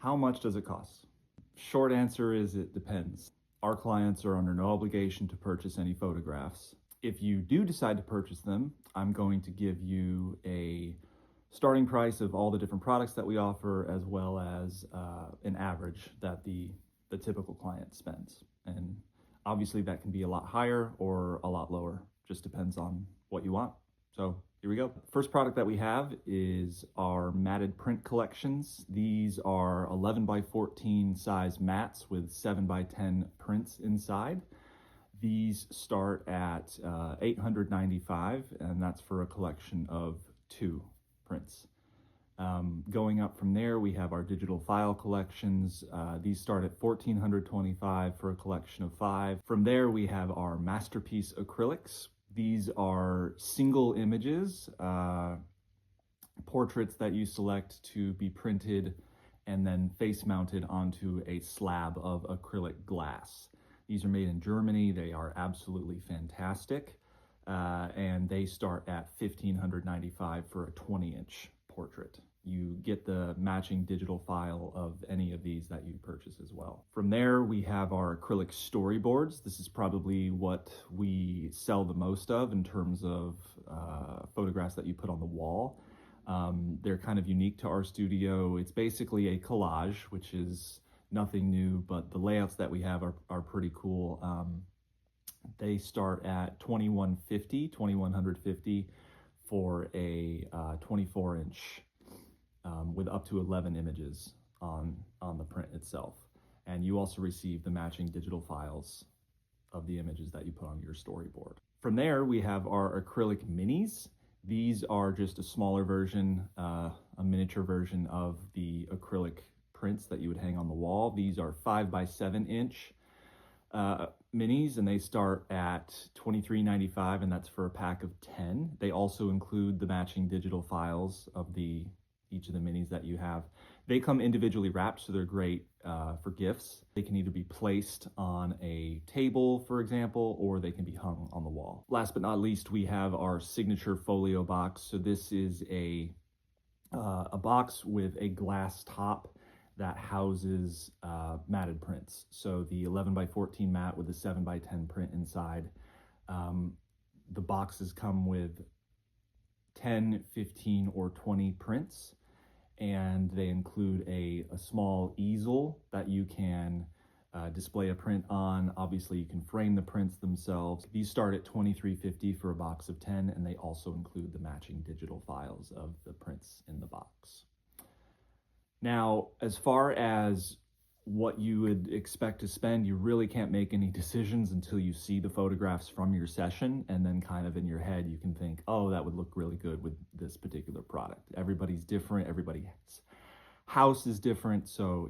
How much does it cost? Short answer is it depends. Our clients are under no obligation to purchase any photographs. If you do decide to purchase them, I'm going to give you a starting price of all the different products that we offer, as well as an average that the typical client spends. And obviously that can be a lot higher or a lot lower, just depends on what you want. So here we go. First product that we have is our matted print collections. These are 11 by 14 size mats with 7 by 10 prints inside. These start at $895, and that's for a collection of 2 prints. Going up from there, we have our digital file collections. These start at $1,425 for a collection of 5. From there, we have our masterpiece acrylics. These are single images, portraits that you select to be printed and then face mounted onto a slab of acrylic glass. These are made in Germany. They are absolutely fantastic. And they start at $1,595 for a 20-inch portrait. You get the matching digital file of any of these that you purchase as well. From there, we have our acrylic storyboards. This is probably what we sell the most of in terms of photographs that you put on the wall. They're kind of unique to our studio. It's basically a collage, which is nothing new, but the layouts that we have are pretty cool. They start at $2,150 for a 24-inch with up to 11 images on the print itself. And you also receive the matching digital files of the images that you put on your storyboard. From there, we have our acrylic minis. These are just a smaller version, a miniature version of the acrylic prints that you would hang on the wall. These are 5 by 7 inch minis, and they start at $23.95, and that's for a pack of 10. They also include the matching digital files of each of the minis that you have. They come individually wrapped, so they're great for gifts. They can either be placed on a table, for example, or they can be hung on the wall. Last but not least, we have our signature folio box. So this is a box with a glass top that houses matted prints. So the 11 by 14 mat with the 7 by 10 print inside. The boxes come with 10, 15, or 20 prints, and they include a small easel that you can display a print on. Obviously, you can frame the prints themselves. These start at $23.50 for a box of 10, and they also include the matching digital files of the prints in the box. Now, as far as what you would expect to spend, you really can't make any decisions until you see the photographs from your session, and then kind of in your head you can think, oh, that would look really good with this particular product. Everybody's different, everybody's house is different, so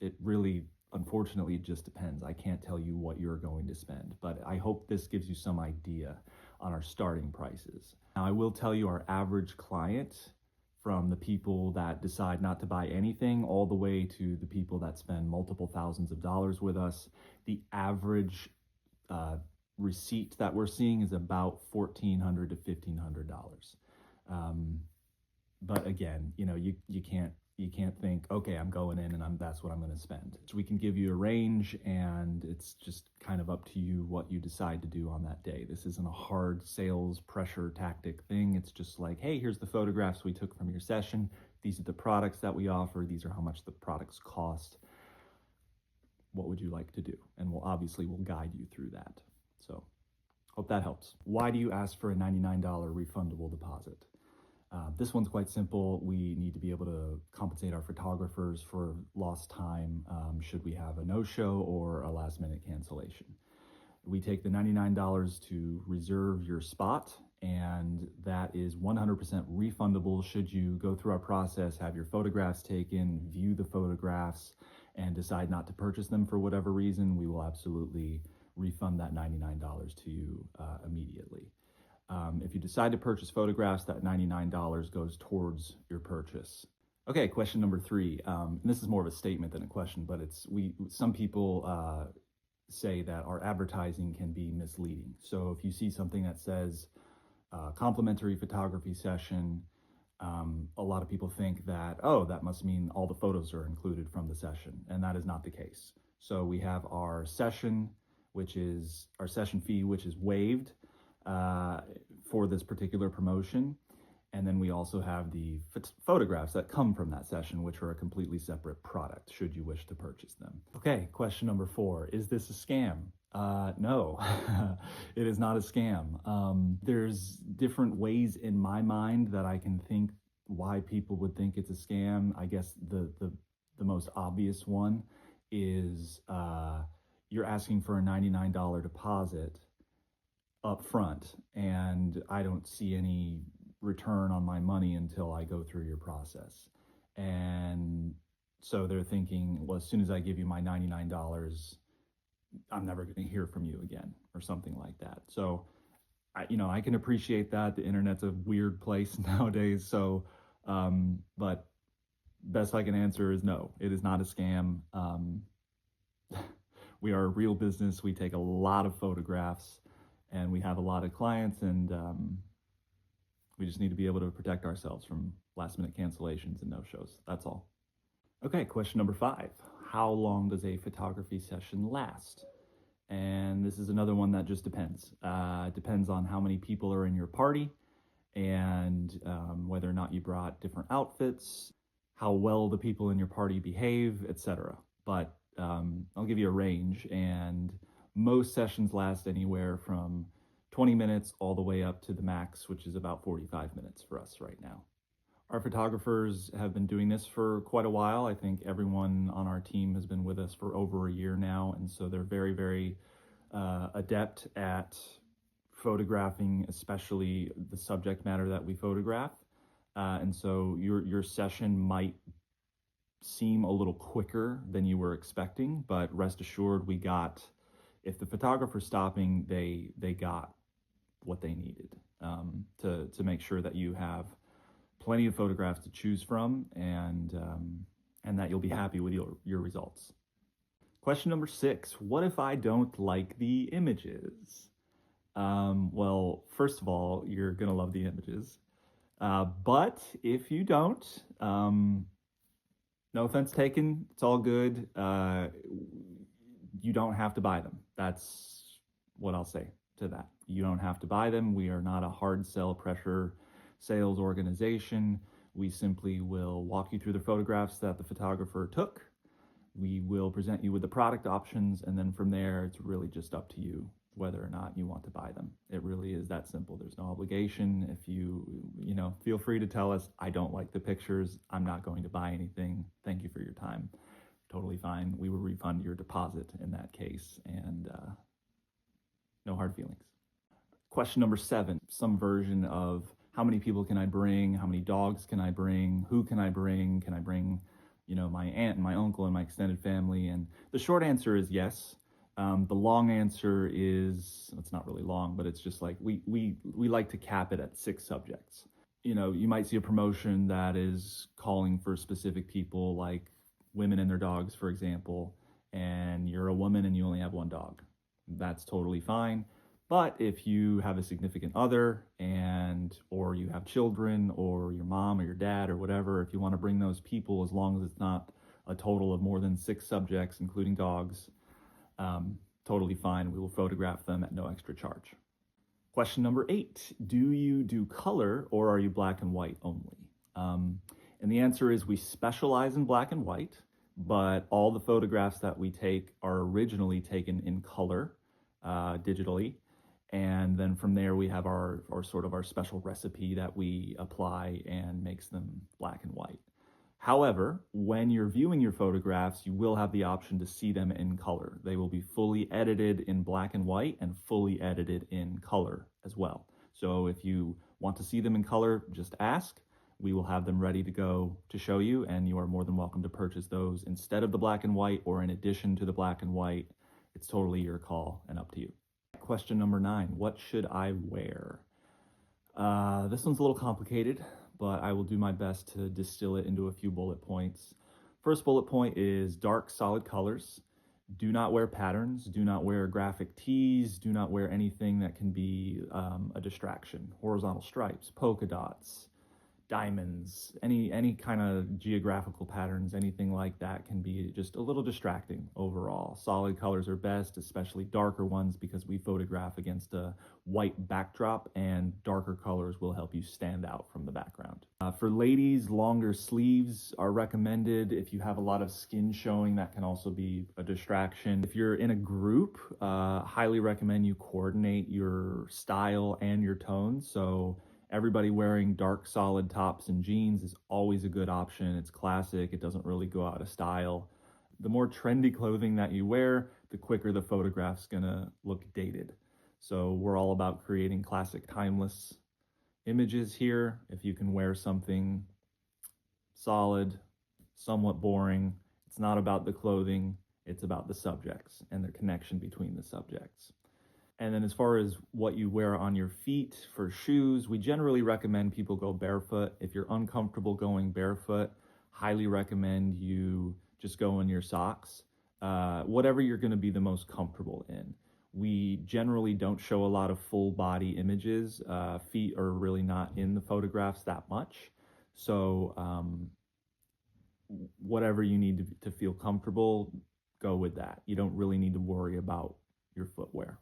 it really, unfortunately, just depends. I can't tell you what you're going to spend, but I hope this gives you some idea on our starting prices. Now, I will tell you our average client, from the people that decide not to buy anything all the way to the people that spend multiple thousands of dollars with us, the average receipt that we're seeing is about $1,400 to $1,500. But again, you can't think, okay, I'm going in and that's what I'm going to spend. So we can give you a range, and it's just kind of up to you what you decide to do on that day. This isn't a hard sales pressure tactic thing. It's just like, hey, here's the photographs we took from your session. These are the products that we offer. These are how much the products cost. What would you like to do? And we'll guide you through that. So hope that helps. Why do you ask for a $99 refundable deposit? This one's quite simple. We need to be able to compensate our photographers for lost time should we have a no-show or a last-minute cancellation. We take the $99 to reserve your spot, and that is 100% refundable should you go through our process, have your photographs taken, view the photographs, and decide not to purchase them for whatever reason. We will absolutely refund that $99 to you immediately. If you decide to purchase photographs, that $99 goes towards your purchase. Okay, question number 3. And this is more of a statement than a question, but some people say that our advertising can be misleading. So if you see something that says complimentary photography session, A lot of people think that, oh, that must mean all the photos are included from the session, and that is not the case. So we have our session, which is our session fee, which is waived uh, for this particular promotion. And then we also have the photographs that come from that session, which are a completely separate product, should you wish to purchase them. Okay, question number 4. Is this a scam? No, it is not a scam. There's different ways in my mind that I can think why people would think it's a scam. I guess the most obvious one is you're asking for a $99 deposit up front, and I don't see any return on my money until I go through your process. And so they're thinking, well, as soon as I give you my $99, I'm never going to hear from you again, or something like that. So, I can appreciate that. The internet's a weird place nowadays. So, but best I can answer is no, it is not a scam. We are a real business. We take a lot of photographs, and we have a lot of clients, and we just need to be able to protect ourselves from last minute cancellations and no shows. That's all. Okay, question number 5. How long does a photography session last? And this is another one that just depends. Depends on how many people are in your party, and whether or not you brought different outfits, how well the people in your party behave, etc. But I'll give you a range, and most sessions last anywhere from 20 minutes all the way up to the max, which is about 45 minutes for us right now. Our photographers have been doing this for quite a while. I think everyone on our team has been with us for over a year now, and so they're very, very adept at photographing, especially the subject matter that we photograph. And so your session might seem a little quicker than you were expecting, but rest assured, if the photographer's stopping, they got what they needed to make sure that you have plenty of photographs to choose from, and that you'll be happy with your results. Question number 6, what if I don't like the images? Well, first of all, you're gonna love the images. But if you don't, no offense taken, it's all good. You don't have to buy them. That's what I'll say to that. You don't have to buy them. We are not a hard sell pressure sales organization. We simply will walk you through the photographs that the photographer took. We will present you with the product options, and then from there, it's really just up to you whether or not you want to buy them. It really is that simple. There's no obligation. If you feel free to tell us, I don't like the pictures, I'm not going to buy anything. Thank you for your time. Totally fine. We will refund your deposit in that case, and no hard feelings. Question number 7, some version of how many people can I bring? How many dogs can I bring? Who can I bring? Can I bring, my aunt and my uncle and my extended family? And the short answer is yes. The long answer is, it's not really long, but it's just like we like to cap it at 6 subjects. You might see a promotion that is calling for specific people, like women and their dogs, for example, and you're a woman and you only have 1 dog. That's totally fine. But if you have a significant other, or you have children, or your mom or your dad or whatever, if you want to bring those people, as long as it's not a total of more than 6 subjects, including dogs, totally fine. We will photograph them at no extra charge. Question number 8, do you do color, or are you black and white only? And the answer is we specialize in black and white, but all the photographs that we take are originally taken in color, digitally. And then from there, we have our special recipe that we apply and makes them black and white. However, when you're viewing your photographs, you will have the option to see them in color. They will be fully edited in black and white and fully edited in color as well. So if you want to see them in color, just ask. We will have them ready to go to show you, and you are more than welcome to purchase those instead of the black and white or in addition to the black and white. It's totally your call and up to you. Question number 9, what should I wear? This one's a little complicated, but I will do my best to distill it into a few bullet points. First bullet point is dark, solid colors. Do not wear patterns. Do not wear graphic tees. Do not wear anything that can be a distraction. Horizontal stripes, polka dots, diamonds, any kind of geographical patterns, anything like that can be just a little distracting overall. Solid colors are best, especially darker ones, because we photograph against a white backdrop, and darker colors will help you stand out from the background. For ladies, longer sleeves are recommended. If you have a lot of skin showing, that can also be a distraction. If you're in a group, highly recommend you coordinate your style and your tones. So everybody wearing dark solid tops and jeans is always a good option. It's classic, it doesn't really go out of style. The more trendy clothing that you wear, the quicker the photograph's gonna look dated. So we're all about creating classic, timeless images here. If you can wear something solid, somewhat boring, it's not about the clothing, it's about the subjects and the connection between the subjects. And then as far as what you wear on your feet for shoes, we generally recommend people go barefoot. If you're uncomfortable going barefoot, highly recommend you just go in your socks. Whatever you're going to be the most comfortable in. We generally don't show a lot of full body images. Feet are really not in the photographs that much. So whatever you need to feel comfortable, go with that. You don't really need to worry about your footwear.